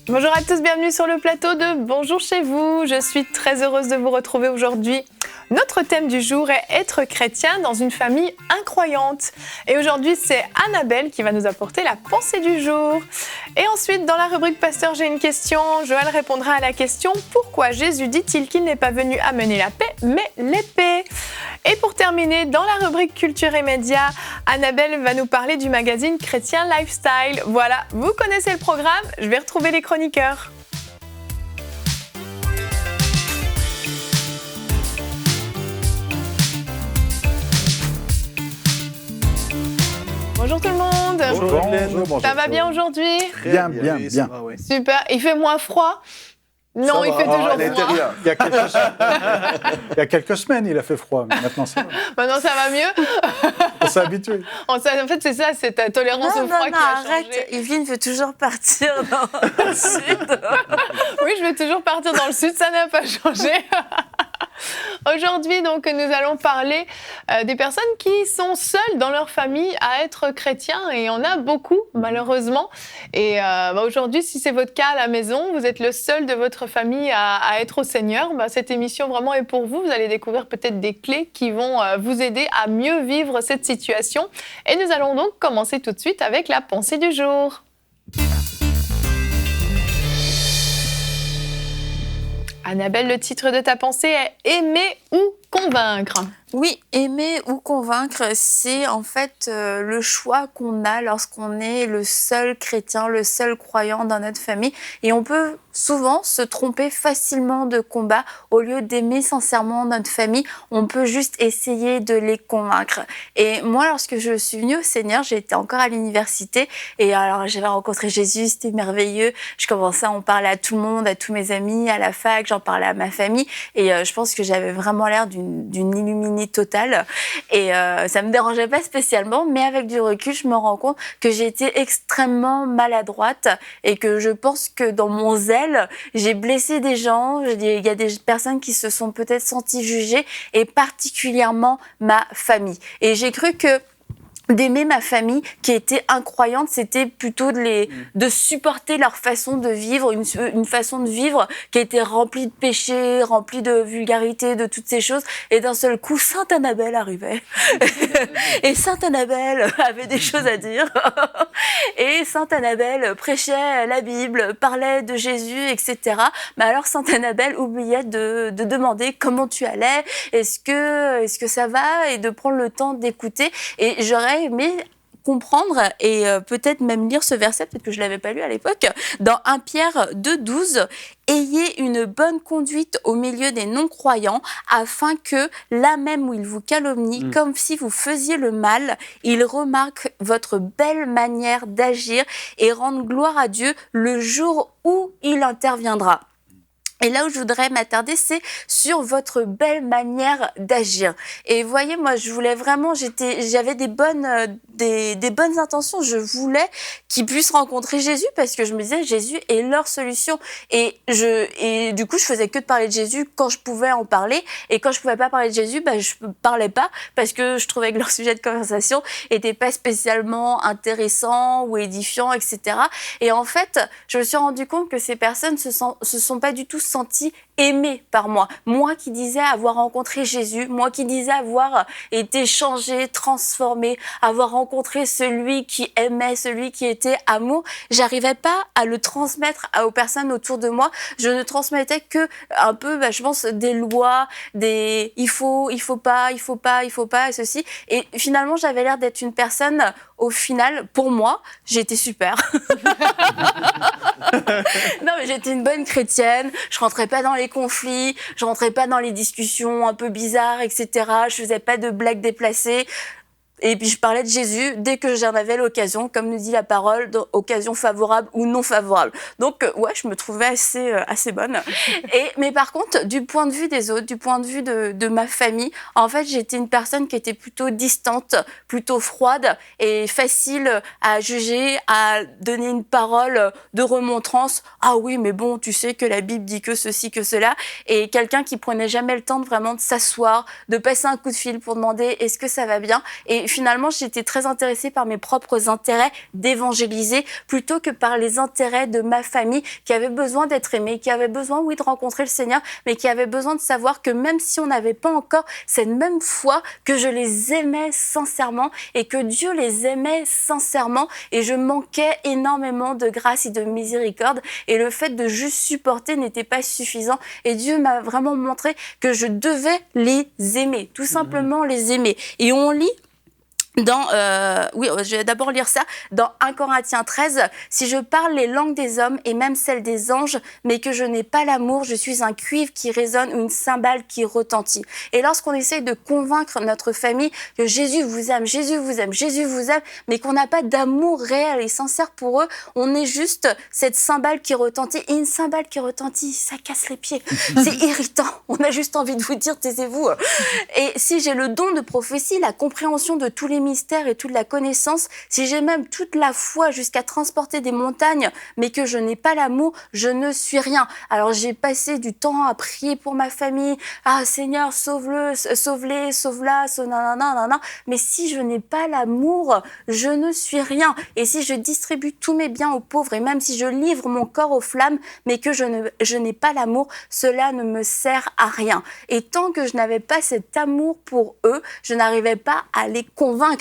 Bonjour à tous, bienvenue sur le plateau de Bonjour chez vous. Je suis très heureuse de vous retrouver aujourd'hui. Notre thème du jour est être chrétien dans une famille incroyante. Et aujourd'hui, c'est Annabelle qui va nous apporter la pensée du jour. Et ensuite, dans la rubrique Pasteur, j'ai une question. Joël répondra à la question « Pourquoi Jésus dit-il qu'il n'est pas venu amener la paix, mais l'épée ?» Et pour terminer, dans la rubrique Culture et Médias, Annabelle va nous parler du magazine Chrétien Lifestyle. Voilà, vous connaissez le programme, je vais retrouver les chroniqueurs. Bonjour tout le monde. Bonjour. Ça va bien aujourd'hui? Bien. Va, ouais. Super. Il fait moins froid? Non, il fait toujours froid. Il y a quelques semaines, il a fait froid, mais maintenant ça va. Maintenant, ça va mieux. On s'est habitué. En fait, c'est ça, c'est ta tolérance au froid qui a changé. Arrête. Yveline veut toujours partir dans le sud. Oui, je veux toujours partir dans le sud, ça n'a pas changé. Aujourd'hui, donc, nous allons parler des personnes qui sont seules dans leur famille à être chrétiens, et il y en a beaucoup, malheureusement. Et aujourd'hui, si c'est votre cas à la maison, vous êtes le seul de votre famille à être au Seigneur, cette émission vraiment est pour vous. Vous allez découvrir peut-être des clés qui vont vous aider à mieux vivre cette situation. Et nous allons donc commencer tout de suite avec la pensée du jour. Annabelle, le titre de ta pensée est « Aimer ou convaincre ». Oui, aimer ou convaincre, c'est en fait le choix qu'on a lorsqu'on est le seul chrétien, le seul croyant dans notre famille. Et on peut souvent se tromper facilement de combat. Au lieu d'aimer sincèrement notre famille, on peut juste essayer de les convaincre. Et moi, lorsque je suis venue au Seigneur, j'étais encore à l'université. Et alors, j'avais rencontré Jésus, c'était merveilleux. Je commençais à en parler à tout le monde, à tous mes amis, à la fac, j'en parlais à ma famille. Et je pense que j'avais vraiment l'air d'une illuminée totale, et ça me dérangeait pas spécialement, mais avec du recul, je me rends compte que j'ai été extrêmement maladroite et que je pense que dans mon zèle, j'ai blessé des gens. Il y a des personnes qui se sont peut-être senties jugées, et particulièrement ma famille. Et j'ai cru que d'aimer ma famille qui était incroyante, c'était plutôt de supporter leur façon de vivre, une façon de vivre qui était remplie de péchés, remplie de vulgarité, de toutes ces choses. Et d'un seul coup, Sainte Annabelle arrivait. Et Sainte Annabelle avait des choses à dire. Et Sainte Annabelle prêchait la Bible, parlait de Jésus, etc. Mais alors Sainte Annabelle oubliait de demander comment tu allais, est-ce que ça va, et de prendre le temps d'écouter. Et j'aurais aimé comprendre et peut-être même lire ce verset, peut-être que je ne l'avais pas lu à l'époque, dans 1 Pierre 2,12. « Ayez une bonne conduite au milieu des non-croyants, afin que, là même où ils vous calomnient, comme si vous faisiez le mal, ils remarquent votre belle manière d'agir et rendent gloire à Dieu le jour où il interviendra. » Et là où je voudrais m'attarder, c'est sur votre belle manière d'agir. Et voyez, moi, je voulais vraiment, j'avais des bonnes intentions. Je voulais qu'ils puissent rencontrer Jésus, parce que je me disais, Jésus est leur solution. Et du coup, je faisais que de parler de Jésus quand je pouvais en parler. Et quand je pouvais pas parler de Jésus, je parlais pas, parce que je trouvais que leur sujet de conversation était pas spécialement intéressant ou édifiant, etc. Et en fait, je me suis rendu compte que ces personnes se sont pas du tout senties aimées par moi. Moi qui disais avoir rencontré Jésus, moi qui disais avoir été changée, transformée, avoir rencontré celui qui aimait, celui qui était amour, j'arrivais pas à le transmettre aux personnes autour de moi. Je ne transmettais que un peu, je pense, des lois, des il faut pas, et ceci. Et finalement, j'avais l'air d'être une personne, au final, pour moi, j'étais super. Non, mais j'étais une bonne chrétienne, je rentrais pas dans les conflits, je rentrais pas dans les discussions un peu bizarres, etc. Je faisais pas de blagues déplacées. Et puis je parlais de Jésus dès que j'en avais l'occasion, comme nous dit la parole, occasion favorable ou non favorable. Donc ouais, je me trouvais assez bonne. Mais par contre, du point de vue des autres, du point de vue de ma famille, en fait, j'étais une personne qui était plutôt distante, plutôt froide et facile à juger, à donner une parole de remontrance. Ah oui, mais bon, tu sais que la Bible dit que ceci, que cela. Et quelqu'un qui prenait jamais le temps de vraiment de s'asseoir, de passer un coup de fil pour demander est-ce que ça va bien. Et Et finalement, j'étais très intéressée par mes propres intérêts d'évangéliser plutôt que par les intérêts de ma famille qui avait besoin d'être aimée, qui avait besoin, oui, de rencontrer le Seigneur, mais qui avait besoin de savoir que même si on n'avait pas encore cette même foi, que je les aimais sincèrement et que Dieu les aimait sincèrement et je manquais énormément de grâce et de miséricorde et le fait de juste supporter n'était pas suffisant et Dieu m'a vraiment montré que je devais les aimer, tout simplement les aimer. Et on lit je vais d'abord lire ça, dans 1 Corinthiens 13, « Si je parle les langues des hommes et même celles des anges, mais que je n'ai pas l'amour, je suis un cuivre qui résonne ou une cymbale qui retentit. » Et lorsqu'on essaye de convaincre notre famille que Jésus vous aime, Jésus vous aime, Jésus vous aime, mais qu'on n'a pas d'amour réel et sincère pour eux, on est juste cette cymbale qui retentit. Et une cymbale qui retentit, ça casse les pieds. C'est irritant. On a juste envie de vous dire, taisez-vous. Et si j'ai le don de prophétie, la compréhension de tous les mystère et toute la connaissance, si j'ai même toute la foi jusqu'à transporter des montagnes, mais que je n'ai pas l'amour, je ne suis rien. Alors j'ai passé du temps à prier pour ma famille, ah Seigneur, sauve-le, sauve-les, sauve-la, nanana, mais si je n'ai pas l'amour, je ne suis rien. Et si je distribue tous mes biens aux pauvres, et même si je livre mon corps aux flammes, mais que je n'ai pas l'amour, cela ne me sert à rien. Et tant que je n'avais pas cet amour pour eux, je n'arrivais pas à les convaincre.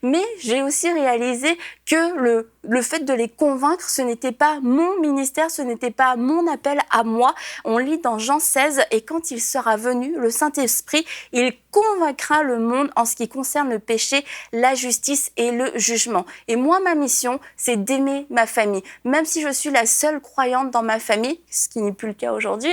Mais j'ai aussi réalisé que le fait de les convaincre, ce n'était pas mon ministère, ce n'était pas mon appel à moi. On lit dans Jean 16, « Et quand il sera venu, le Saint-Esprit, il convaincra le monde en ce qui concerne le péché, la justice et le jugement. » Et moi, ma mission, c'est d'aimer ma famille. Même si je suis la seule croyante dans ma famille, ce qui n'est plus le cas aujourd'hui,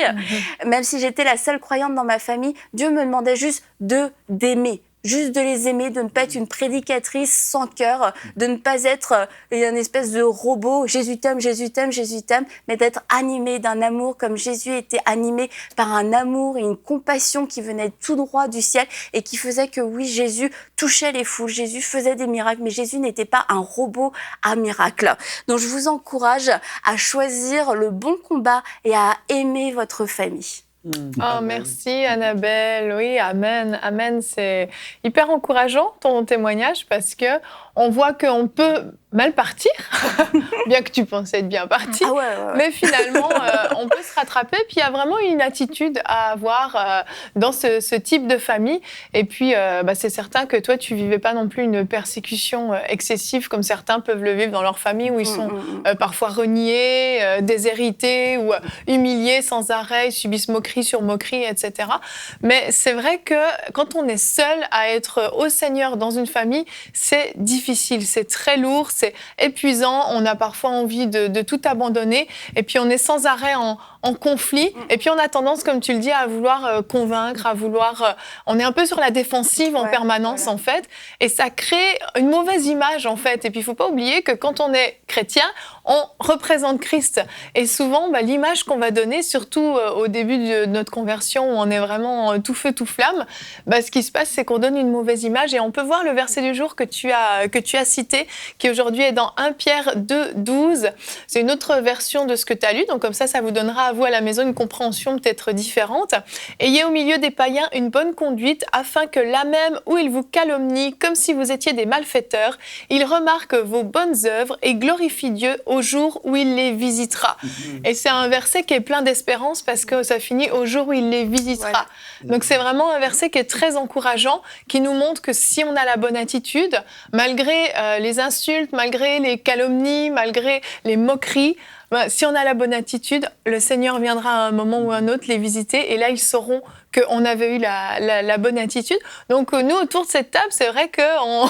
même si j'étais la seule croyante dans ma famille, Dieu me demandait juste d'aimer. Juste de les aimer, de ne pas être une prédicatrice sans cœur, de ne pas être une espèce de robot, Jésus t'aime, Jésus t'aime, Jésus t'aime, mais d'être animé d'un amour comme Jésus était animé par un amour et une compassion qui venait tout droit du ciel et qui faisait que oui, Jésus touchait les foules, Jésus faisait des miracles, mais Jésus n'était pas un robot à miracles. Donc je vous encourage à choisir le bon combat et à aimer votre famille. Oh, merci Annabelle. Oui, amen. Amen, c'est hyper encourageant ton témoignage parce que on voit qu'on peut mal partir, bien que tu pensais être bien parti, mais finalement, on peut se rattraper. Puis il y a vraiment une attitude à avoir dans ce type de famille. Et puis, c'est certain que toi, tu vivais pas non plus une persécution excessive comme certains peuvent le vivre dans leur famille où ils sont parfois reniés, déshérités ou humiliés sans arrêt, ils subissent moquerie sur moquerie, etc. Mais c'est vrai que quand on est seul à être au Seigneur dans une famille, c'est difficile, c'est très lourd, c'est épuisant, on a parfois envie de tout abandonner et puis on est sans arrêt en conflit et puis on a tendance, comme tu le dis, à vouloir convaincre, à vouloir... on est un peu sur la défensive en permanence en fait et ça crée une mauvaise image en fait. Et puis il ne faut pas oublier que quand on est chrétien, on représente Christ et souvent l'image qu'on va donner, surtout au début de notre conversion où on est vraiment tout feu, tout flamme, ce qui se passe c'est qu'on donne une mauvaise image et on peut voir le verset du jour que tu as cité, qui aujourd'hui est dans 1 Pierre 2, 12. C'est une autre version de ce que tu as lu, donc comme ça vous donnera à vous à la maison une compréhension peut-être différente. « Ayez au milieu des païens une bonne conduite, afin que là même où ils vous calomnient, comme si vous étiez des malfaiteurs, ils remarquent vos bonnes œuvres et glorifient Dieu au jour où il les visitera. » Et c'est un verset qui est plein d'espérance parce que ça finit au jour où il les visitera. Donc c'est vraiment un verset qui est très encourageant, qui nous montre que si on a la bonne attitude, malgré les insultes, malgré les calomnies, malgré les moqueries, si on a la bonne attitude, le Seigneur viendra à un moment ou à un autre les visiter et là, ils sauront qu'on avait eu la bonne attitude. Donc, nous, autour de cette table, c'est vrai qu'on...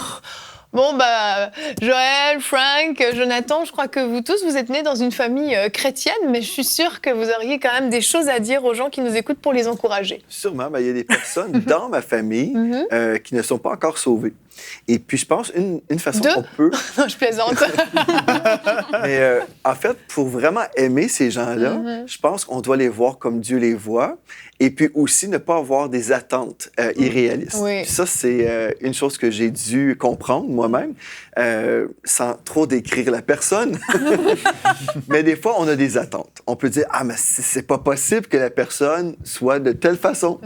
Joël, Frank, Jonathan, je crois que vous tous, vous êtes nés dans une famille chrétienne, mais je suis sûre que vous auriez quand même des choses à dire aux gens qui nous écoutent pour les encourager. Sûrement, il y a des personnes dans ma famille qui ne sont pas encore sauvées. Et puis, je pense, une façon qu'on peut... Non, je plaisante. Mais en fait, pour vraiment aimer ces gens-là, je pense qu'on doit les voir comme Dieu les voit. Et puis aussi, ne pas avoir des attentes irréalistes. Oui. Puis ça, c'est une chose que j'ai dû comprendre moi-même, sans trop décrire la personne. Mais des fois, on a des attentes. On peut dire, mais c'est pas possible que la personne soit de telle façon.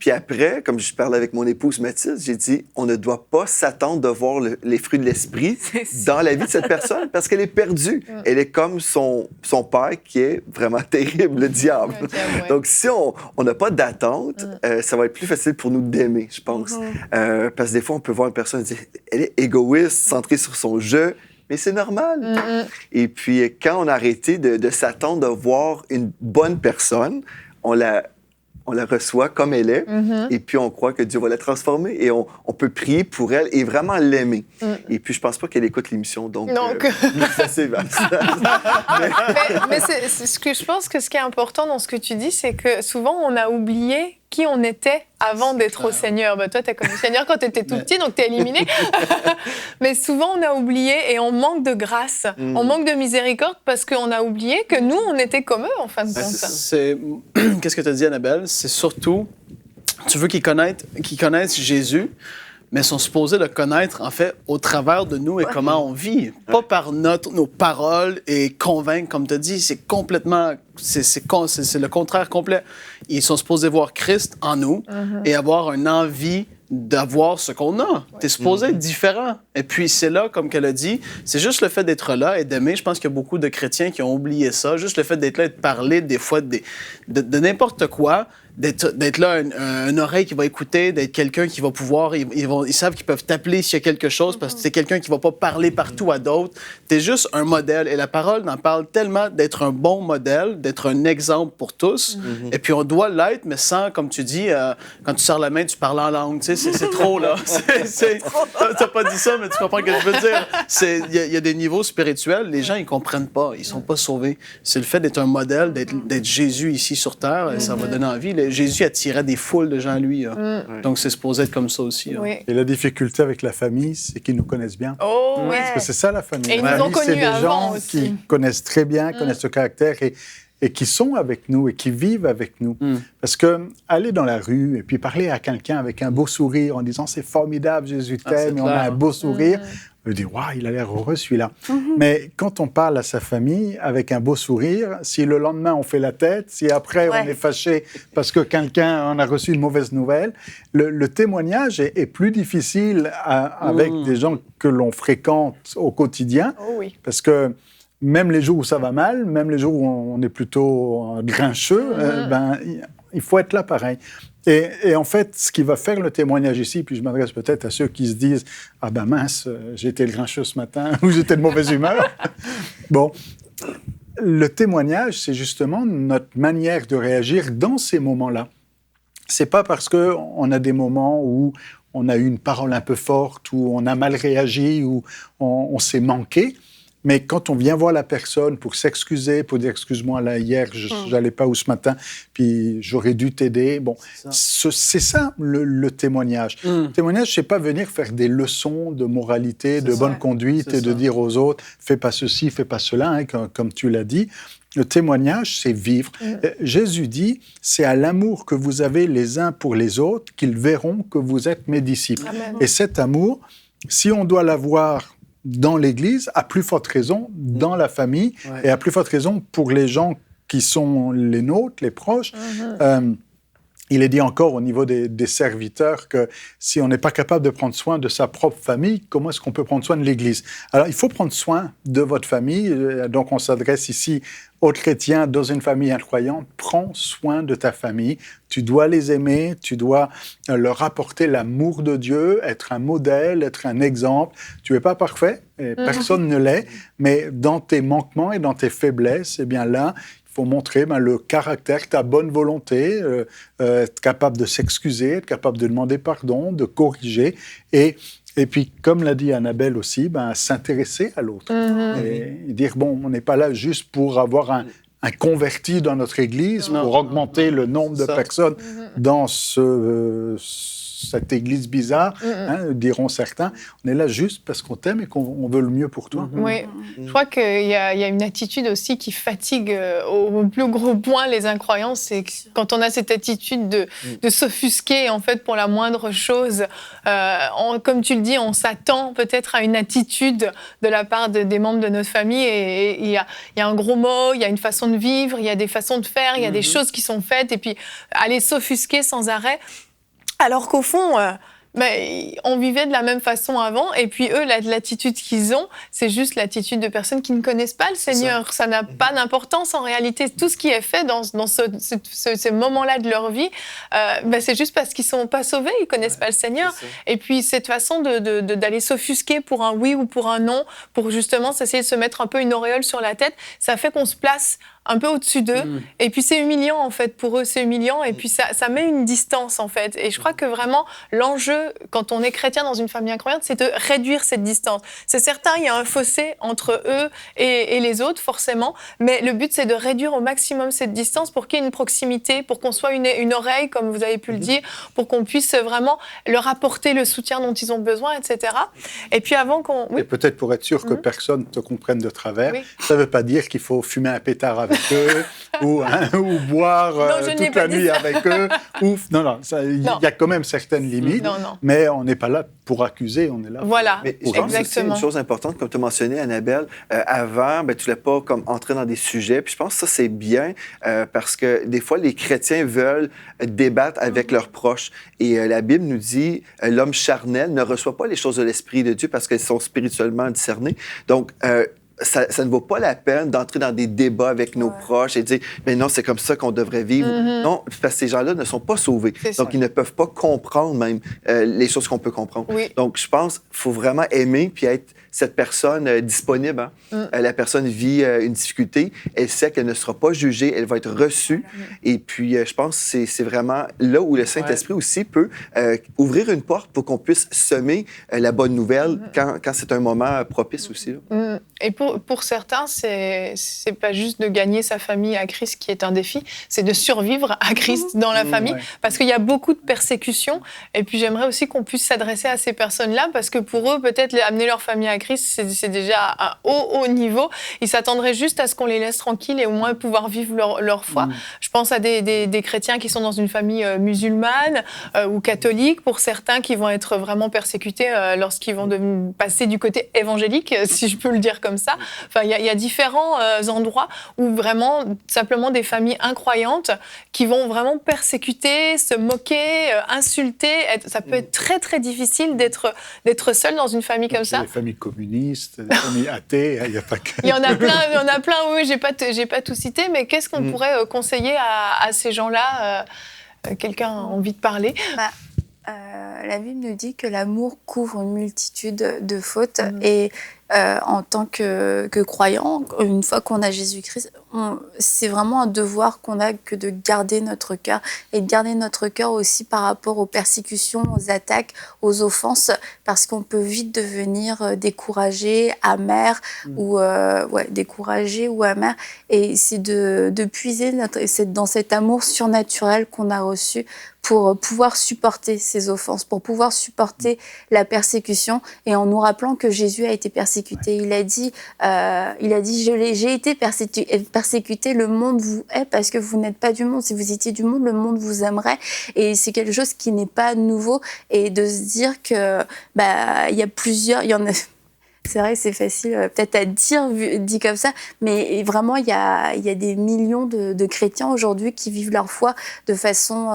Puis après, comme je parlais avec mon épouse Mathilde, j'ai dit, on ne doit pas s'attendre de voir les fruits de l'esprit dans la vie de cette personne parce qu'elle est perdue. Elle est comme son père qui est vraiment terrible, le diable. Ouais. Donc, si on n'a pas d'attente, ça va être plus facile pour nous d'aimer, je pense. Parce que des fois, on peut voir une personne dire, elle est égoïste, centrée sur son jeu, mais c'est normal. Et puis, quand on a arrêté de s'attendre de voir une bonne personne, on la reçoit comme elle est, et puis on croit que Dieu va la transformer, et on peut prier pour elle et vraiment l'aimer. Et puis, je pense pas qu'elle écoute l'émission, donc ça, c'est vaste. mais c'est ce que je pense que ce qui est important dans ce que tu dis, c'est que souvent, on a oublié qui on était avant d'être au Seigneur. Bah, toi, tu as connu le Seigneur quand tu étais tout petit, donc tu es éliminé. Mais souvent, on a oublié et on manque de grâce, on manque de miséricorde parce qu'on a oublié que nous, on était comme eux, en fin de compte. Qu'est-ce que tu as dit, Annabelle? C'est surtout, tu veux qu'ils connaissent Jésus, mais sont supposés le connaître, en fait, au travers de nous et comment on vit. Pas par nos paroles et convaincre, comme tu as dit. C'est complètement... C'est le contraire complet. Ils sont supposés voir Christ en nous et avoir une envie d'avoir ce qu'on a. T'es supposé être différent. Et puis, c'est là, comme qu'elle a dit, c'est juste le fait d'être là et d'aimer. Je pense qu'il y a beaucoup de chrétiens qui ont oublié ça. Juste le fait d'être là et de parler, des fois, de n'importe quoi, d'être là, une oreille qui va écouter, d'être quelqu'un qui va pouvoir... Ils savent qu'ils peuvent t'appeler s'il y a quelque chose parce que c'est quelqu'un qui va pas parler partout à d'autres. T'es juste un modèle. Et la parole en parle tellement d'être un bon modèle, d'être un exemple pour tous. Et puis, on doit l'être, mais sans, comme tu dis, quand tu sors la main, tu parles en langue. Tu sais, c'est trop, là. T'as pas dit ça, mais tu comprends ce que je veux dire. Il y a des niveaux spirituels, les gens, ils comprennent pas. Ils sont pas sauvés. C'est le fait d'être un modèle, d'être Jésus ici sur Terre, et ça va donner envie. Jésus attirait des foules de gens à lui. Donc, c'est supposé être comme ça aussi. Oui. Et la difficulté avec la famille, c'est qu'ils nous connaissent bien. Oh, ouais. Parce que c'est ça, la famille. Et ils La nous ont famille, c'est connus des avant gens aussi. qui connaissent très bien, connaissent le caractère et qui sont avec nous et qui vivent avec nous. Parce que aller dans la rue et puis parler à quelqu'un avec un beau sourire en disant « c'est formidable, Jésus t'aime » et on a un beau sourire, on dit « waouh, il a l'air heureux celui-là ». Mais quand on parle à sa famille avec un beau sourire, si le lendemain on fait la tête, si après on est fâché parce que quelqu'un en a reçu une mauvaise nouvelle, le témoignage est plus difficile avec des gens que l'on fréquente au quotidien. Oh oui. Parce que même les jours où ça va mal, même les jours où on est plutôt grincheux, il faut être là pareil. Et en fait, ce qui va faire le témoignage ici, puis je m'adresse peut-être à ceux qui se disent « Ah ben mince, j'ai été le grincheux ce matin » ou « J'étais de mauvaise humeur ». Bon, le témoignage, c'est justement notre manière de réagir dans ces moments-là. C'est pas parce qu'on a des moments où on a eu une parole un peu forte, où on a mal réagi, où on s'est manqué. Mais quand on vient voir la personne pour s'excuser, pour dire « excuse-moi, là, hier, j'allais pas ou ce matin, puis j'aurais dû t'aider », bon, c'est ça le témoignage. Le témoignage, c'est pas venir faire des leçons de moralité, de bonne conduite et de dire aux autres « fais pas ceci, fais pas cela hein, », comme tu l'as dit. Le témoignage, c'est vivre. Jésus dit « c'est à l'amour que vous avez les uns pour les autres qu'ils verront que vous êtes mes disciples ». Et cet amour, si on doit l'avoir dans l'Église, à plus forte raison dans la famille et à plus forte raison pour les gens qui sont les nôtres, les proches. Il est dit encore au niveau des serviteurs que si on n'est pas capable de prendre soin de sa propre famille, comment est-ce qu'on peut prendre soin de l'Église? Alors, il faut prendre soin de votre famille. Donc, on s'adresse ici aux chrétiens dans une famille incroyante. Prends soin de ta famille. Tu dois les aimer. Tu dois leur apporter l'amour de Dieu, être un modèle, être un exemple. Tu n'es pas parfait, et personne ne l'est, mais dans tes manquements et dans tes faiblesses, eh bien là, il faut montrer le caractère, ta bonne volonté, être capable de s'excuser, être capable de demander pardon, de corriger. Et puis, comme l'a dit Annabelle aussi, s'intéresser à l'autre. Et dire, bon, on n'est pas là juste pour avoir un converti dans notre Église, pour augmenter le nombre de personnes dans cette Église bizarre, diront certains. On est là juste parce qu'on t'aime et qu'on veut le mieux pour toi. Oui, je crois qu'il y a une attitude aussi qui fatigue au plus gros point les incroyants, c'est quand on a cette attitude de s'offusquer en fait pour la moindre chose. Comme tu le dis, on s'attend peut-être à une attitude de la part des membres de notre famille et il y a un gros mot, il y a une façon de vivre, il y a des façons de faire, il y a des choses qui sont faites et puis aller s'offusquer sans arrêt. Alors qu'au fond, Mais on vivait de la même façon avant, et puis eux, l'attitude qu'ils ont, c'est juste l'attitude de personnes qui ne connaissent pas le Seigneur. Ça n'a pas d'importance en réalité. Tout ce qui est fait dans ces moments-là de leur vie, c'est juste parce qu'ils ne sont pas sauvés, ils ne connaissent pas le Seigneur. Et puis cette façon d'aller s'offusquer pour un oui ou pour un non, pour justement s'essayer de se mettre un peu une auréole sur la tête, ça fait qu'on se place un peu au-dessus d'eux. Et puis c'est humiliant en fait, pour eux c'est humiliant, et puis ça met une distance en fait. Et je crois que vraiment l'enjeu quand on est chrétien dans une famille incroyante, c'est de réduire cette distance. C'est certain, il y a un fossé entre eux et les autres forcément, mais le but c'est de réduire au maximum cette distance pour qu'il y ait une proximité, pour qu'on soit une oreille comme vous avez pu le dire, pour qu'on puisse vraiment leur apporter le soutien dont ils ont besoin, etc. Et puis avant qu'on... Et peut-être pour être sûr que personne ne te comprenne de travers, ça ne veut pas dire qu'il faut fumer un pétard avec eux ou boire toute la nuit avec eux. Non, il y a quand même certaines limites, mais on n'est pas là pour accuser, on est là voilà, mais je pense que c'est une chose importante, comme tu as mentionné, Annabelle, avant, tu ne voulais pas comme, entrer dans des sujets, puis je pense que ça, c'est bien, parce que des fois, les chrétiens veulent débattre avec leurs proches, et la Bible nous dit, l'homme charnel ne reçoit pas les choses de l'Esprit de Dieu parce qu'elles sont spirituellement discernées. Donc, ça ne vaut pas la peine d'entrer dans des débats avec nos proches et dire « mais non, c'est comme ça qu'on devrait vivre ». Non, parce que ces gens-là ne sont pas sauvés. Donc, ils ne peuvent pas comprendre même les choses qu'on peut comprendre. Donc, je pense qu'il faut vraiment aimer puis être cette personne disponible. La personne vit une difficulté, elle sait qu'elle ne sera pas jugée, elle va être reçue. Et puis, je pense que c'est vraiment là où le Saint-Esprit aussi peut ouvrir une porte pour qu'on puisse semer la bonne nouvelle quand c'est un moment propice aussi. Et pour certains, c'est pas juste de gagner sa famille à Christ qui est un défi, c'est de survivre à Christ dans la famille, parce qu'il y a beaucoup de persécutions. Et puis j'aimerais aussi qu'on puisse s'adresser à ces personnes-là, parce que pour eux, peut-être amener leur famille à Christ, c'est déjà un haut niveau. Ils s'attendraient juste à ce qu'on les laisse tranquilles et au moins pouvoir vivre leur foi. Je pense à des chrétiens qui sont dans une famille musulmane ou catholique, pour certains qui vont être vraiment persécutés lorsqu'ils vont passer du côté évangélique, si je peux le dire comme ça. Enfin, il y a différents endroits où vraiment, simplement des familles incroyantes qui vont vraiment persécuter, se moquer, insulter. Ça peut être très, très difficile d'être seul dans une famille comme ça. Des familles communistes, des familles athées, il n'y a pas que... Il y en a plein, oui, j'ai pas tout cité, mais qu'est-ce qu'on pourrait conseiller à ces gens-là Quelqu'un a envie de parler La Bible nous dit que l'amour couvre une multitude de fautes et en tant que croyant, une fois qu'on a Jésus-Christ, c'est vraiment un devoir qu'on a que de garder notre cœur et de garder notre cœur aussi par rapport aux persécutions, aux attaques, aux offenses, parce qu'on peut vite devenir découragé, amer ou découragé ou amer. Et c'est de puiser dans cet amour surnaturel qu'on a reçu pour pouvoir supporter ces offenses, pour pouvoir supporter la persécution, et en nous rappelant que Jésus a été persécuté. Il a dit j'ai été persécuté, le monde vous hait parce que vous n'êtes pas du monde. Si vous étiez du monde, le monde vous aimerait. Et c'est quelque chose qui n'est pas nouveau. Et de se dire que il y en a. C'est vrai que c'est facile peut-être à dire, dit comme ça, mais vraiment, il y a des millions de chrétiens aujourd'hui qui vivent leur foi de façon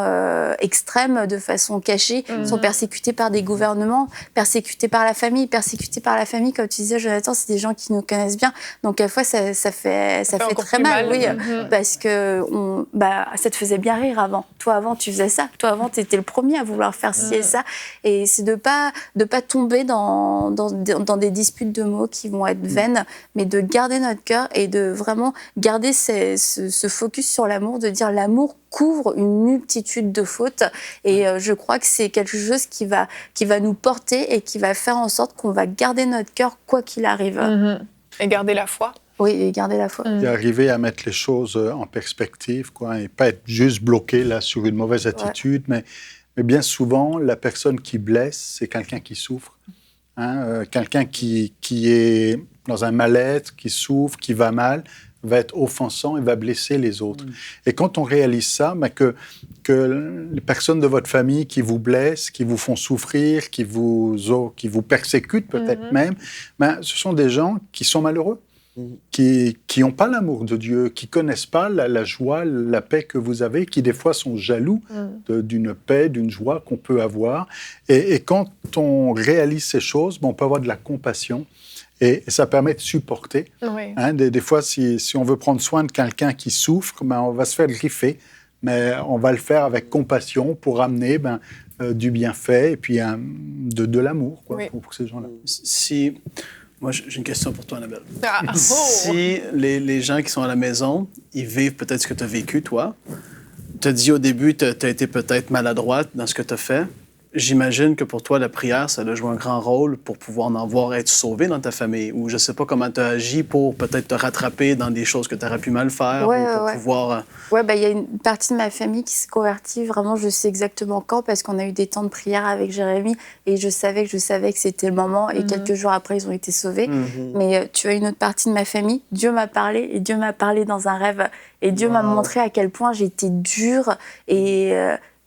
extrême, de façon cachée, sont persécutés par des gouvernements, persécutés par la famille. Persécutés par la famille, comme tu disais, Jonathan, c'est des gens qui nous connaissent bien. Donc, quelquefois, ça fait très mal, oui, parce que ça te faisait bien rire avant. Toi, avant, tu faisais ça. Toi, avant, tu étais le premier à vouloir faire ci et ça. Et c'est de pas tomber dans des disputes de mots qui vont être vaines, mais de garder notre cœur et de vraiment garder ce focus sur l'amour, de dire l'amour couvre une multitude de fautes, et je crois que c'est quelque chose qui va nous porter et qui va faire en sorte qu'on va garder notre cœur quoi qu'il arrive. Et garder la foi. Oui, et garder la foi. Et arriver à mettre les choses en perspective, et pas être juste bloqué là sur une mauvaise attitude, mais bien souvent, la personne qui blesse, c'est quelqu'un qui souffre. Quelqu'un qui est dans un mal-être, qui souffre, qui va mal, va être offensant et va blesser les autres. Et quand on réalise ça, que les personnes de votre famille qui vous blessent, qui vous font souffrir, qui vous persécutent peut-être même, ce sont des gens qui sont malheureux. qui n'ont pas l'amour de Dieu, qui connaissent pas la joie, la paix que vous avez, qui des fois sont jaloux d'une paix, d'une joie qu'on peut avoir. Et quand on réalise ces choses, on peut avoir de la compassion. Et ça permet de supporter. Oui. Hein, des fois, si on veut prendre soin de quelqu'un qui souffre, on va se faire griffer, mais on va le faire avec compassion pour amener du bienfait et puis de l'amour pour ces gens-là. Moi, j'ai une question pour toi, Annabelle. Ah, oh. Si les gens qui sont à la maison, ils vivent peut-être ce que tu as vécu, toi, tu as dit au début, tu as été peut-être maladroite dans ce que tu as fait. J'imagine que pour toi, la prière, ça a joué un grand rôle pour pouvoir en voir être sauvé dans ta famille. Ou je ne sais pas comment tu as agi pour peut-être te rattraper dans des choses que tu aurais pu mal faire. Ou pour pouvoir... Oui, il y a une partie de ma famille qui s'est convertie. Vraiment, je sais exactement quand, parce qu'on a eu des temps de prière avec Jérémy. Et je savais que c'était le moment. Et quelques jours après, ils ont été sauvés. Mais tu as une autre partie de ma famille. Dieu m'a parlé. Et Dieu m'a parlé dans un rêve. Et Dieu m'a montré à quel point j'étais dure.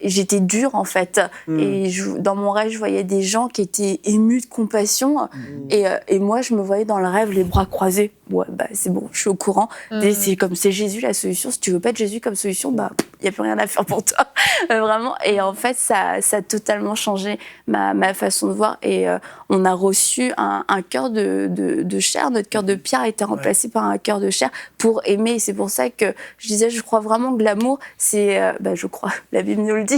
J'étais dure, en fait. Et dans mon rêve, je voyais des gens qui étaient émus de compassion. Et moi, je me voyais dans le rêve, les bras croisés. Ouais, c'est bon, je suis au courant. C'est Jésus la solution. Si tu veux pas de Jésus comme solution, il n'y a plus rien à faire pour toi. Vraiment. Et en fait, ça a totalement changé ma façon de voir. Et on a reçu un cœur de chair. Notre cœur de pierre a été remplacé par un cœur de chair pour aimer. Et c'est pour ça que je disais, je crois vraiment que l'amour, c'est... je crois, la Bible nous le dit.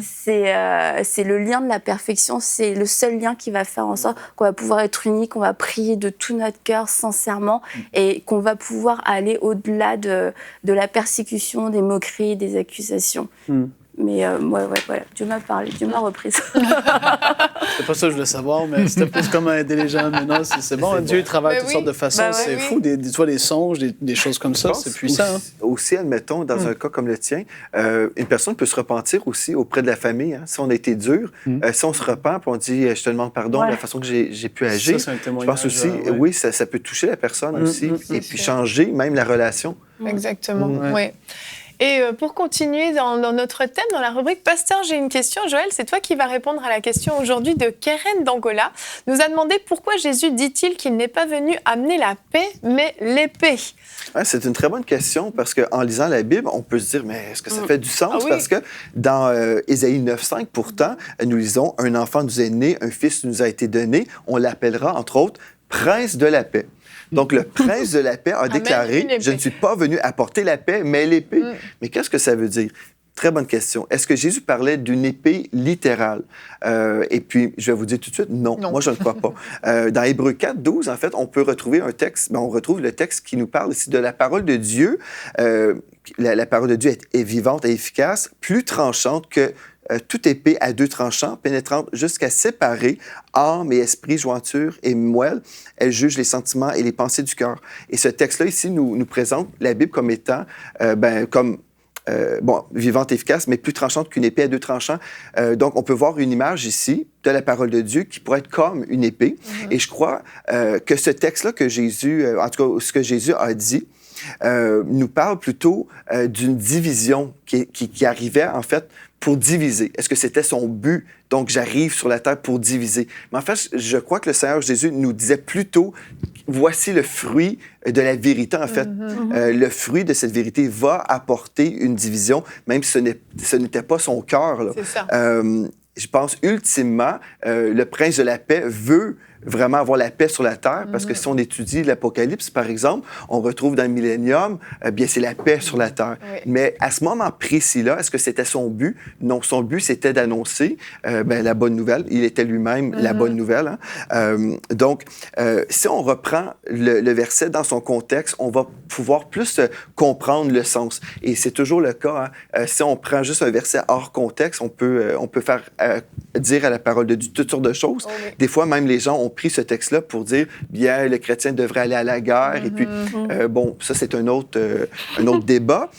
C'est le lien de la perfection. C'est le seul lien qui va faire en sorte qu'on va pouvoir être unis, qu'on va prier de tout notre cœur, sincèrement, et qu'on va pouvoir aller au-delà de la persécution, des moqueries, des accusations. Mais voilà, Dieu m'a parlé, Dieu m'a reprise. C'est pas ça que je voulais savoir, mais c'était plus comment aider les gens. Mais non, c'est bon, Dieu travaille de toutes sortes de façons. C'est fou, tu vois, des songes, des choses comme ça, c'est puissant. Aussi, admettons, dans un cas comme le tien, une personne peut se repentir aussi auprès de la famille. Hein, si on a été dur, si on se repent et on dit « je te demande pardon de la façon que j'ai pu agir », je pense aussi, oui, ça peut toucher la personne aussi et puis changer même la relation. Exactement, oui. Et pour continuer dans notre thème, dans la rubrique Pasteur, j'ai une question. Joël, c'est toi qui vas répondre à la question aujourd'hui de Keren d'Angola. Nous a demandé pourquoi Jésus dit-il qu'il n'est pas venu amener la paix, mais l'épée. C'est une très bonne question parce qu'en lisant la Bible, on peut se dire, mais est-ce que ça fait du sens? Parce que dans Ésaïe 9,5, pourtant, nous lisons « Un enfant nous est né, un fils nous a été donné, on l'appellera, entre autres, prince de la paix ». Donc, le prince de la paix a déclaré « Je ne suis pas venu apporter la paix, mais l'épée ». Mais qu'est-ce que ça veut dire? Très bonne question. Est-ce que Jésus parlait d'une épée littérale? Et puis, je vais vous dire tout de suite, non. Moi, je ne crois pas. Dans Hébreux 4, 12, en fait, on peut retrouver un texte, on retrouve le texte qui nous parle ici de la parole de Dieu. La parole de Dieu est vivante et efficace, plus tranchante que toute épée à deux tranchants, pénétrante jusqu'à séparer âme et esprit, jointure et moelle. Elle juge les sentiments et les pensées du cœur. Et ce texte-là, ici, nous présente la Bible comme étant, vivante et efficace, mais plus tranchante qu'une épée à deux tranchants. Donc, on peut voir une image ici de la parole de Dieu qui pourrait être comme une épée. Et je crois que ce texte-là que Jésus, en tout cas, ce que Jésus a dit, nous parle plutôt d'une division qui arrivait, en fait, pour diviser. Est-ce que c'était son but? Donc, j'arrive sur la terre pour diviser. Mais en fait, je crois que le Seigneur Jésus nous disait plutôt, voici le fruit de la vérité, en fait. Le fruit de cette vérité va apporter une division, même si ce n'était pas son cœur. Là. C'est ça. Je pense, ultimement, le prince de la paix veut vraiment avoir la paix sur la terre, parce que si on étudie l'Apocalypse, par exemple, on retrouve dans le Millénium, bien, c'est la paix sur la terre. Oui. Mais à ce moment précis-là, est-ce que c'était son but? Non, son but, c'était d'annoncer la bonne nouvelle. Il était lui-même la bonne nouvelle. Hein? Donc, si on reprend le verset dans son contexte, on va pouvoir plus comprendre le sens. Et c'est toujours le cas. Hein? Si on prend juste un verset hors contexte, on peut faire dire à la parole de Dieu toutes sortes de choses. Oui. Des fois, même les gens ont pris ce texte-là pour dire, bien, le chrétien devrait aller à la guerre. Et puis, ça, c'est un autre débat.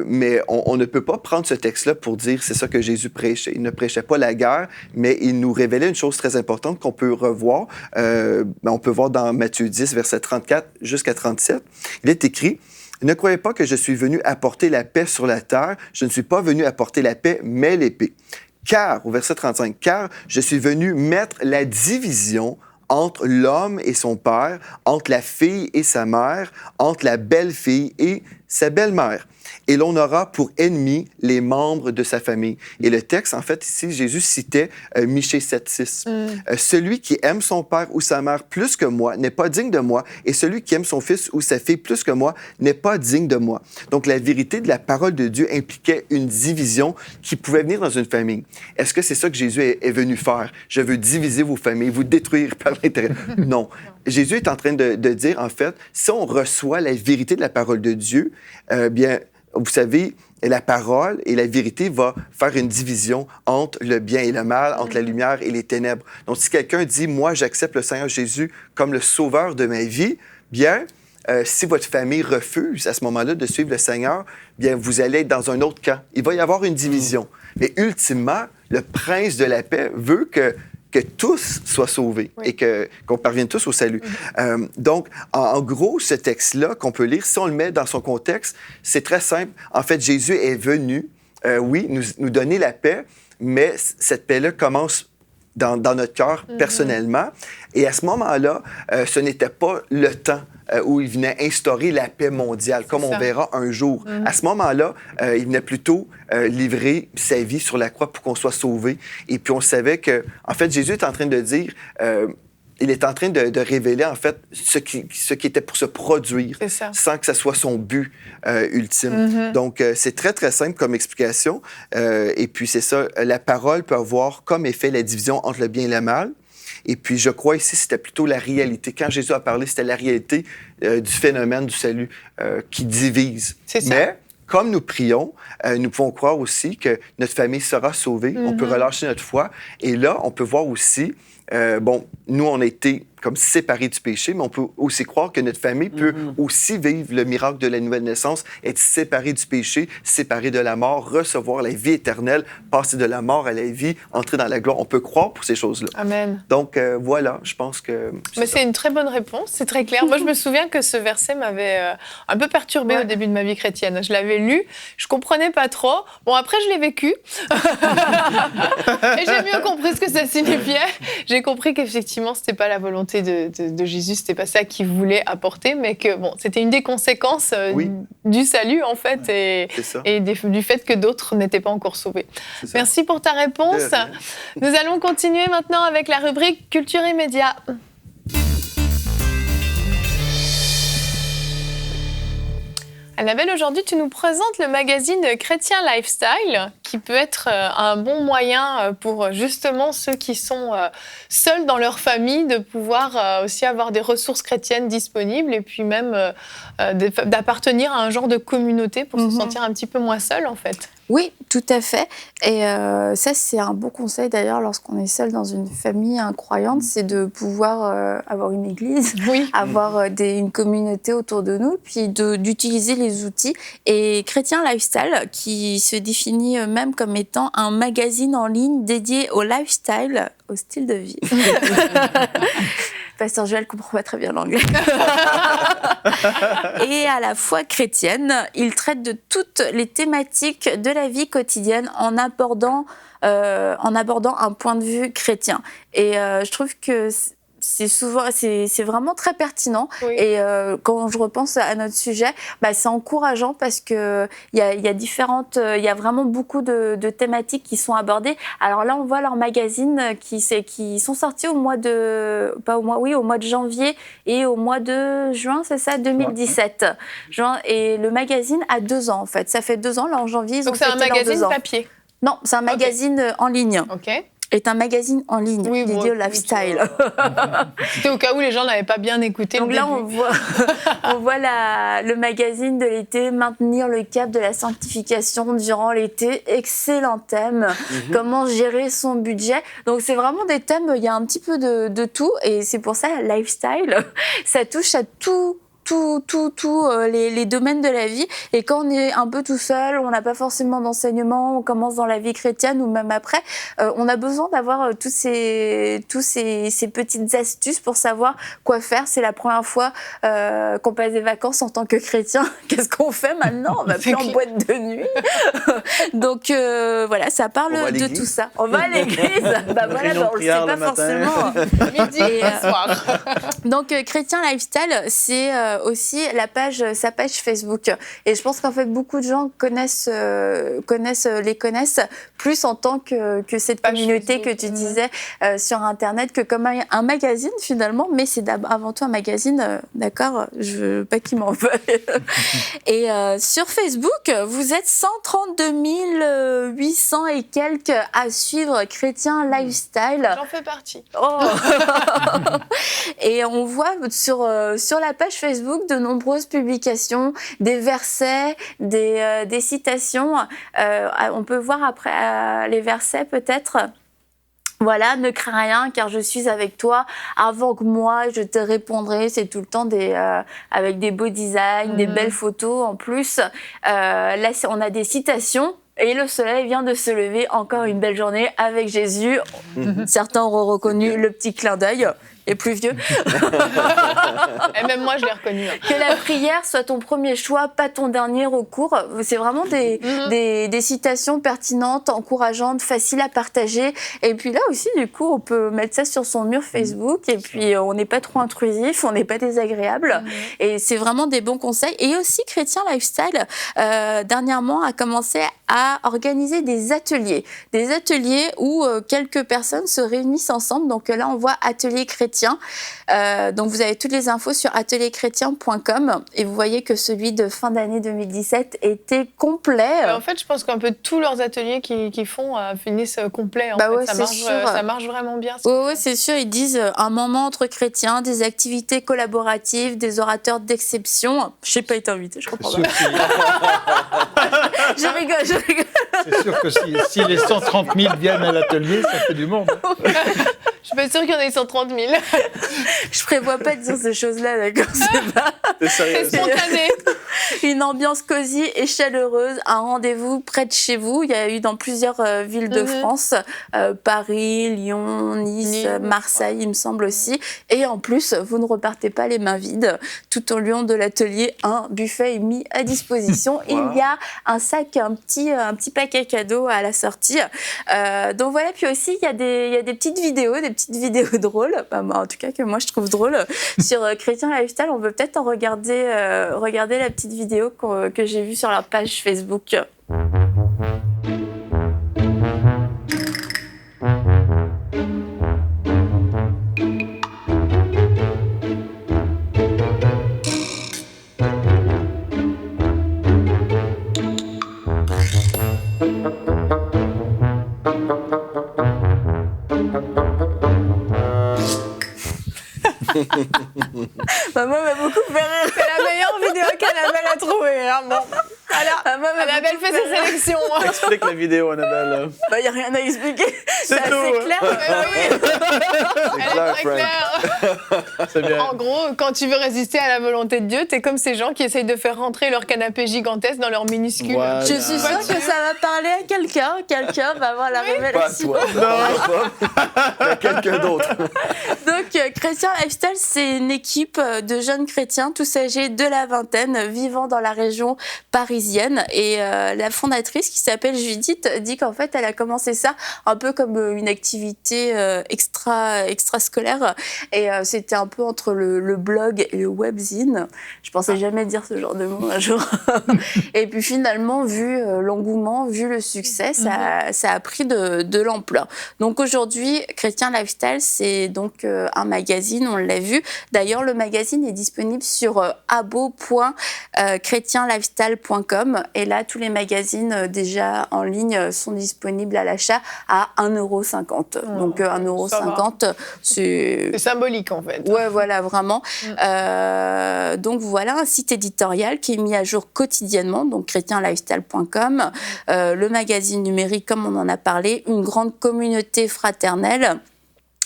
Mais on ne peut pas prendre ce texte-là pour dire, c'est ça que Jésus prêchait. Il ne prêchait pas la guerre, mais il nous révélait une chose très importante qu'on peut revoir. On peut voir dans Matthieu 10, verset 34 jusqu'à 37. Il est écrit, « Ne croyez pas que je suis venu apporter la paix sur la terre. Je ne suis pas venu apporter la paix, mais l'épée. Car, au verset 35, « Car je suis venu mettre la division entre l'homme et son père, entre la fille et sa mère, entre la belle-fille et sa belle-mère. Et l'on aura pour ennemis les membres de sa famille. Et le texte, en fait, ici, Jésus citait Michée 7,6. Celui qui aime son père ou sa mère plus que moi n'est pas digne de moi, et celui qui aime son fils ou sa fille plus que moi n'est pas digne de moi. Donc, la vérité de la parole de Dieu impliquait une division qui pouvait venir dans une famille. Est-ce que c'est ça que Jésus est venu faire? Je veux diviser vos familles, vous détruire par l'intérieur. Non. Jésus est en train de dire, en fait, si on reçoit la vérité de la parole de Dieu, bien, vous savez, la parole et la vérité va faire une division entre le bien et le mal, entre la lumière et les ténèbres. Donc, si quelqu'un dit, moi, j'accepte le Seigneur Jésus comme le sauveur de ma vie, bien, si votre famille refuse à ce moment-là de suivre le Seigneur, bien, vous allez être dans un autre camp. Il va y avoir une division. Mais ultimement, le prince de la paix veut que tous soient sauvés et qu'on parvienne tous au salut. Donc, en gros, ce texte-là qu'on peut lire, si on le met dans son contexte, c'est très simple. En fait, Jésus est venu, oui, nous donner la paix, mais cette paix-là commence dans notre cœur personnellement. Et à ce moment-là, ce n'était pas le temps où il venait instaurer la paix mondiale, comme on verra un jour. À ce moment-là, il venait plutôt livrer sa vie sur la croix pour qu'on soit sauvé. Et puis on savait que, en fait, Jésus est en train de dire, il est en train de révéler, en fait, ce qui était pour se produire, sans que ça soit son but ultime. Donc, c'est très, très simple comme explication. Et puis, c'est ça, la parole peut avoir comme effet la division entre le bien et le mal. Et puis, je crois ici, c'était plutôt la réalité. Quand Jésus a parlé, c'était la réalité du phénomène du salut qui divise. Mais, comme nous prions, nous pouvons croire aussi que notre famille sera sauvée. On peut relâcher notre foi. Et là, on peut voir aussi, bon, nous, on a été comme séparés du péché, mais on peut aussi croire que notre famille peut aussi vivre le miracle de la nouvelle naissance, être séparés du péché, séparés de la mort, recevoir la vie éternelle, passer de la mort à la vie, entrer dans la gloire. On peut croire pour ces choses-là. Amen. Donc, voilà, je pense que... C'est une très bonne réponse, c'est très clair. Moi, je me souviens que ce verset m'avait un peu perturbée au début de ma vie chrétienne. Je l'avais lu, je comprenais pas trop. Bon, après, je l'ai vécu. Et j'ai mieux compris ce que ça signifiait. J'ai compris qu'effectivement, c'était pas la volonté de Jésus, c'était pas ça qu'il voulait apporter, mais que bon, c'était une des conséquences du salut, en fait, et du fait que d'autres n'étaient pas encore sauvés. Merci pour ta réponse. Nous allons continuer maintenant avec la rubrique Culture et médias. Annabelle, aujourd'hui, tu nous présentes le magazine Chrétien Lifestyle, qui peut être un bon moyen pour justement ceux qui sont seuls dans leur famille, de pouvoir aussi avoir des ressources chrétiennes disponibles et puis même d'appartenir à un genre de communauté pour se sentir un petit peu moins seul, en fait. Oui, tout à fait. Et ça, c'est un bon conseil d'ailleurs lorsqu'on est seul dans une famille incroyante, c'est de pouvoir avoir une église, avoir une communauté autour de nous, puis d'utiliser les outils. Et Chrétien Lifestyle, qui se définit même comme étant un magazine en ligne dédié au lifestyle, au style de vie. Pasteur Joël comprend pas très bien l'anglais. Et à la fois chrétienne, il traite de toutes les thématiques de la vie quotidienne en abordant un point de vue chrétien. Et je trouve que c'est vraiment très pertinent. Et quand je repense à notre sujet, c'est encourageant parce que il y a vraiment beaucoup de thématiques qui sont abordées. Alors là, on voit leurs magazines qui sont sortis au mois de janvier et au mois de juin, c'est ça, 2017. Juin, et le magazine a 2 ans en fait. Ça fait 2 ans là en janvier. Ils Donc ont c'est un magazine papier. Non, c'est un magazine en ligne. Ok. Est un magazine en ligne dédié au lifestyle. C'était au cas où les gens n'avaient pas bien écouté. Donc le là, début. on voit le magazine de l'été, maintenir le cap de la sanctification durant l'été. Excellent thème. Comment gérer son budget. Donc c'est vraiment des thèmes, il y a un petit peu de tout. Et c'est pour ça, lifestyle, ça touche à tous les domaines de la vie. Et quand on est un peu tout seul, on n'a pas forcément d'enseignement, on commence dans la vie chrétienne ou même après, on a besoin d'avoir tous ces petites astuces pour savoir quoi faire. C'est la première fois qu'on passe des vacances en tant que chrétien. Qu'est-ce qu'on fait maintenant? On va plus en boîte de nuit. Donc voilà, ça parle de tout ça. On va à l'église. Bah voilà, on le sait pas forcément. Midi et soir. Donc Chrétien Lifestyle, c'est aussi sa page Facebook. Et je pense qu'en fait beaucoup de gens les connaissent plus en tant que cette communauté que tu disais sur Internet, que comme un magazine finalement, mais c'est avant tout un magazine, d'accord? Je veux pas qu'ils m'en veuillent. Et sur Facebook, vous êtes 132 800 et quelques à suivre Chrétien Lifestyle. J'en fais partie. Oh. Et on voit sur la page Facebook de nombreuses publications, des versets, des citations. On peut voir après les versets peut-être. Voilà, ne crains rien car je suis avec toi. Avant que moi, je te répondrai. C'est tout le temps avec des beaux designs, des belles photos en plus. Là, on a des citations. Et le soleil vient de se lever, encore une belle journée avec Jésus. Certains auront reconnu le petit clin d'œil, les plus vieux. Et même moi, je l'ai reconnu. Que la prière soit ton premier choix, pas ton dernier recours. C'est vraiment des citations pertinentes, encourageantes, faciles à partager. Et puis là aussi, du coup, on peut mettre ça sur son mur Facebook. Et puis, on n'est pas trop intrusif, on n'est pas désagréable. Et c'est vraiment des bons conseils. Et aussi, Chrétien Lifestyle, dernièrement, a commencé à organiser des ateliers où quelques personnes se réunissent ensemble. Donc là, on voit Atelier Chrétien. Donc vous avez toutes les infos sur atelierchrétien.com et vous voyez que celui de fin d'année 2017 était complet. En fait, je pense qu'un peu tous leurs ateliers qu'ils font finissent complets. Ouais, ça marche vraiment bien. Oui, c'est sûr. Ils disent un moment entre chrétiens, des activités collaboratives, des orateurs d'exception. Je n'ai pas été invitée, je comprends pas. Je rigole. C'est sûr que si les 130 000 viennent à l'atelier, ça fait du monde. Je suis pas sûre qu'il y en ait 130 000. Je prévois pas de dire ces choses-là, d'accord? C'est spontané. Une ambiance cosy et chaleureuse, un rendez-vous près de chez vous. Il y a eu dans plusieurs villes de France, Paris, Lyon, Nice, Marseille, il me semble aussi. Et en plus, vous ne repartez pas les mains vides. Tout au long de l'atelier, un buffet est mis à disposition. Wow. Il y a un sac, un petit paquet cadeau à la sortie. Donc voilà, puis aussi, il y a des petites vidéos drôles, en tout cas que moi je trouve drôle, sur Chrétien Lifestyle. On peut peut-être en regarder la petite vidéo que j'ai vue sur leur page Facebook. Maman m'a beaucoup fait rire. C'est la meilleure vidéo qu'Annabelle a trouvée. Hein, bon. Annabelle fait ses sélections. Explique la vidéo, Annabelle. Il n'y a rien à expliquer. C'est tout, assez clair. Oui. Elle est très claire. C'est bien. En gros, quand tu veux résister à la volonté de Dieu, t'es comme ces gens qui essayent de faire rentrer leur canapé gigantesque dans leur minuscule. Voilà. Je suis sûre que ça va parler à quelqu'un. Quelqu'un va avoir la révélation. Pas toi. Il y a quelqu'un d'autre. Donc, Chrétien Lifestyle, c'est une équipe de jeunes chrétiens, tous âgés de la vingtaine, vivant dans la région parisienne. Et la fondatrice, qui s'appelle Judith, dit qu'en fait, elle a commencé ça un peu comme une activité extrascolaire. Et c'était un peu entre le blog et le webzine. Je pensais jamais dire ce genre de mot un jour. Et puis finalement, vu l'engouement, vu le succès, ça a pris de l'ampleur. Donc aujourd'hui, Chrétien Lifestyle, c'est donc un magazine, on l'a vu. D'ailleurs, le magazine est disponible sur abo.chrétienlifestyle.com. Et là, tous les magazines déjà en ligne sont disponibles à l'achat à 1,50 €. Donc 1,50 €, c'est symbolique en fait. Ouais, voilà, vraiment. Donc voilà un site éditorial qui est mis à jour quotidiennement, donc chrétienlifestyle.com. Le magazine numérique, comme on en a parlé, une grande communauté fraternelle.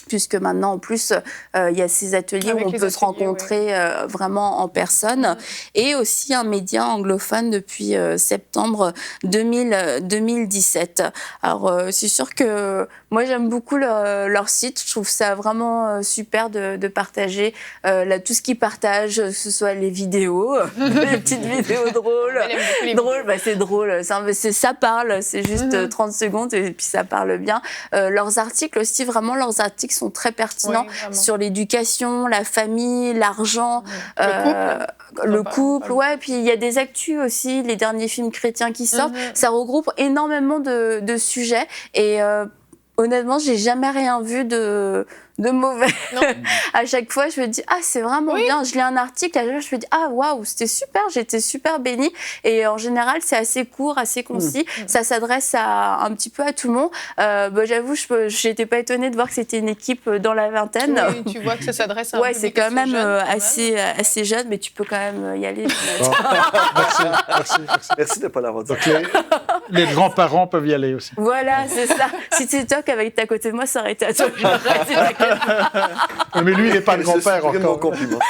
puisque maintenant, en plus, il y a ces ateliers Avec où on les peut se ateliers, rencontrer vraiment en personne, et aussi un média anglophone depuis septembre 2017. Alors, c'est sûr que moi, j'aime beaucoup leur site. Je trouve ça vraiment super de partager tout ce qu'ils partagent, que ce soit les vidéos, les petites vidéos drôles. C'est drôle, ça parle, c'est juste 30 secondes et puis ça parle bien. Leurs articles aussi, vraiment, leurs articles sont très pertinents sur l'éducation, la famille, l'argent, le couple. Ouais, puis il y a des actus aussi, les derniers films chrétiens qui sortent. Ça regroupe énormément de sujets et honnêtement, j'ai jamais rien vu de mauvais. À chaque fois, je me dis, c'est vraiment bien. Je lis un article, à chaque fois, je me dis, waouh, c'était super, j'étais super bénie. Et en général, c'est assez court, assez concis. Ça s'adresse un petit peu à tout le monde. J'avoue, je n'étais pas étonnée de voir que c'était une équipe dans la vingtaine. Oui, tu vois que ça s'adresse à un public c'est quand même jeune, assez jeune, mais tu peux quand même y aller. Merci de ne pas l'avoir dit. Donc les grands-parents peuvent y aller aussi. Voilà, c'est ça. Si tu toques avec à côté de moi, ça aurait été à toi. Mais lui, il n'est pas le grand-père encore. encore. Compliment.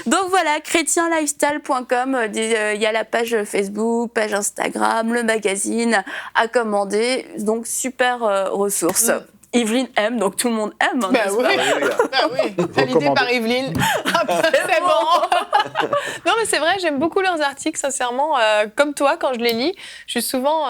Donc voilà, chrétienlifestyle.com, il y a la page Facebook, page Instagram, le magazine à commander. Donc super ressource. Yveline aime, donc tout le monde aime. Validé par Yveline. C'est bon. Non, mais c'est vrai, j'aime beaucoup leurs articles, sincèrement. Comme toi, quand je les lis, je suis souvent...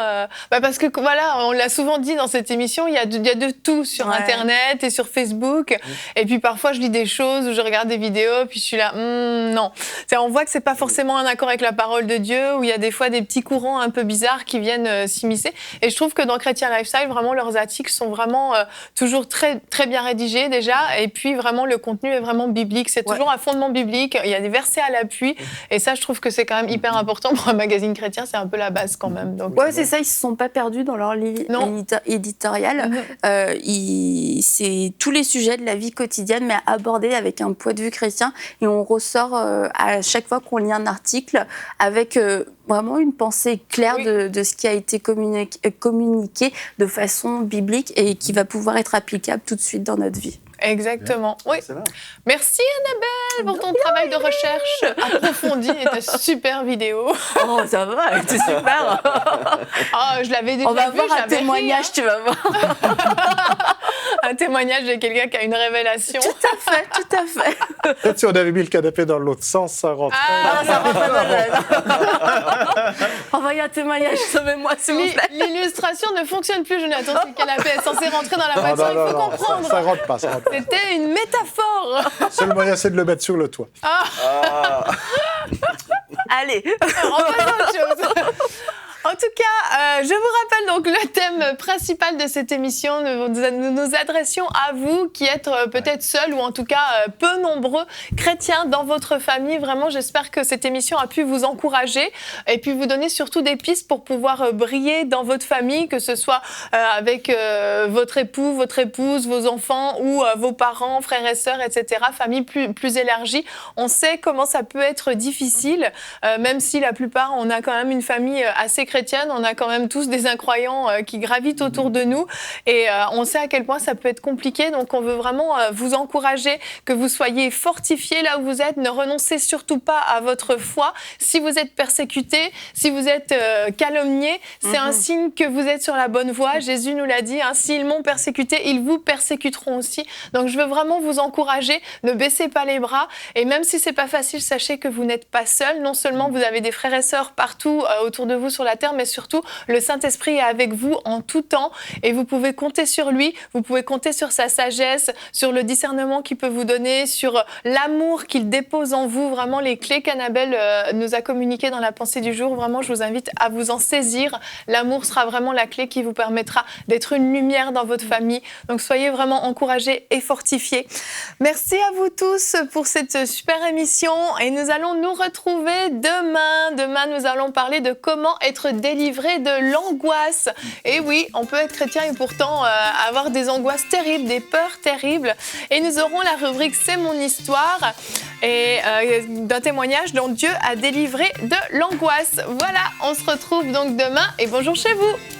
parce que, voilà, on l'a souvent dit dans cette émission, il y a de tout sur Internet et sur Facebook. Et puis, parfois, je lis des choses ou je regarde des vidéos, puis je suis là, non. On voit que c'est pas forcément un accord avec la parole de Dieu, où il y a des fois des petits courants un peu bizarres qui viennent s'immiscer. Et je trouve que dans Chrétien Lifestyle, vraiment, leurs articles sont vraiment... toujours très, très bien rédigé déjà, et puis vraiment le contenu est vraiment biblique, c'est toujours un fondement biblique, il y a des versets à l'appui, et ça je trouve que c'est quand même hyper important pour un magazine chrétien, c'est un peu la base quand même. Donc, c'est ça, ils se sont pas perdus dans leur éditorial. C'est tous les sujets de la vie quotidienne, mais abordés avec un point de vue chrétien, et on ressort à chaque fois qu'on lit un article avec vraiment une pensée claire de ce qui a été communiqué de façon biblique et qui va pouvoir être applicable tout de suite dans notre vie. Exactement. Oui. Merci Annabelle pour ton travail de recherche approfondi et ta super vidéo. Oh, ça va, elle était super. Je l'avais déjà vu. On va voir un témoignage, tu vas voir. Un témoignage de quelqu'un qui a une révélation. Tout à fait. Peut-être si on avait mis le canapé dans l'autre sens, ça rentrait. Ça rentrait pas. Envoyez un témoignage, sauvez-moi s'il vous plaît. L'illustration ne fonctionne plus, Jonathan. Le canapé est censé rentrer dans la voiture, il faut comprendre. Ça rentre pas. C'était une métaphore. Seul moyen, c'est de le mettre sur le toit. Allez, on passe à autre chose. En tout cas, je vous rappelle donc le thème principal de cette émission. Nous nous adressions à vous qui êtes peut-être seuls ou en tout cas peu nombreux chrétiens dans votre famille. Vraiment, j'espère que cette émission a pu vous encourager et puis vous donner surtout des pistes pour pouvoir briller dans votre famille, que ce soit avec votre époux, votre épouse, vos enfants ou vos parents, frères et sœurs, etc. Famille plus élargie. On sait comment ça peut être difficile, même si la plupart, on a quand même une famille assez chrétienne, on a quand même tous des incroyants qui gravitent autour de nous et on sait à quel point ça peut être compliqué, donc on veut vraiment vous encourager, que vous soyez fortifiés là où vous êtes, ne renoncez surtout pas à votre foi. Si vous êtes persécutés, si vous êtes calomniés, c'est un signe que vous êtes sur la bonne voie. Jésus nous l'a dit, s'ils m'ont persécuté, ils vous persécuteront aussi. Donc je veux vraiment vous encourager, ne baissez pas les bras et même si c'est pas facile, sachez que vous n'êtes pas seuls. Non seulement vous avez des frères et sœurs partout autour de vous sur la terre, mais surtout le Saint-Esprit est avec vous en tout temps et vous pouvez compter sur lui, vous pouvez compter sur sa sagesse, sur le discernement qu'il peut vous donner, sur l'amour qu'il dépose en vous. Vraiment les clés qu'Annabelle nous a communiquées dans la pensée du jour, vraiment je vous invite à vous en saisir. L'amour sera vraiment la clé qui vous permettra d'être une lumière dans votre famille. Donc soyez vraiment encouragés et fortifiés. Merci à vous tous pour cette super émission et nous allons nous retrouver demain. Demain nous allons parler de comment être délivré de l'angoisse. Et oui, on peut être chrétien et pourtant avoir des angoisses terribles, des peurs terribles. Et nous aurons la rubrique C'est mon histoire et d'un témoignage dont Dieu a délivré de l'angoisse. Voilà, on se retrouve donc demain et bonjour chez vous.